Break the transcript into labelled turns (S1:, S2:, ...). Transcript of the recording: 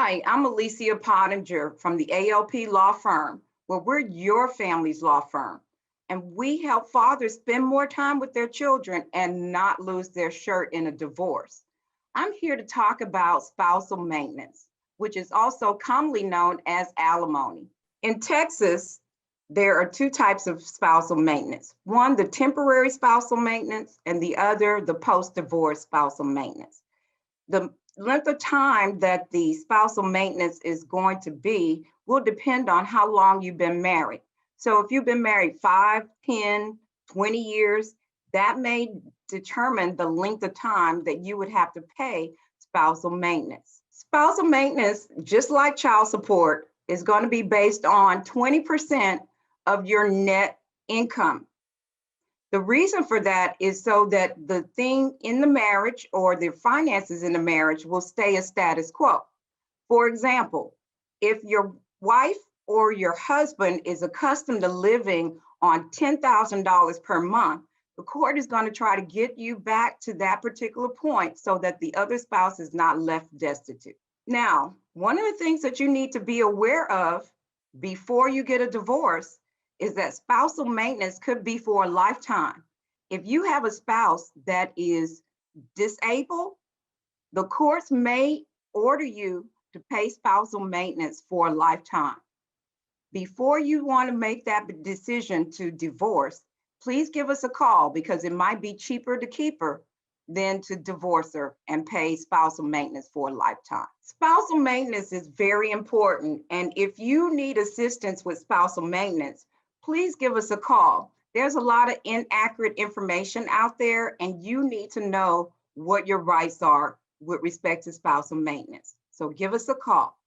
S1: Hi, I'm Alicia Pottinger from the ALP Law Firm, where we're your family's law firm. And we help fathers spend more time with their children and not lose their shirt in a divorce. I'm here to talk about spousal maintenance, which is also commonly known as alimony. In Texas, there are two types of spousal maintenance. One, the temporary spousal maintenance, and the other, the post-divorce spousal maintenance. The length of time that the spousal maintenance is going to be will depend on how long you've been married. So if you've been married 5, 10, 20 years, that may determine the length of time that you would have to pay spousal maintenance. Spousal maintenance, just like child support, is going to be based on 20% of your net income. The reason for that is so that the thing in the marriage or the finances in the marriage will stay a status quo. For example, if your wife or your husband is accustomed to living on $10,000 per month, the court is going to try to get you back to that particular point so that the other spouse is not left destitute. Now, one of the things that you need to be aware of before you get a divorce is that spousal maintenance could be for a lifetime. If you have a spouse that is disabled, the courts may order you to pay spousal maintenance for a lifetime. Before you want to make that decision to divorce, please give us a call because it might be cheaper to keep her than to divorce her and pay spousal maintenance for a lifetime. Spousal maintenance is very important, and if you need assistance with spousal maintenance, please give us a call. There's a lot of inaccurate information out there, and you need to know what your rights are with respect to spousal maintenance. So give us a call.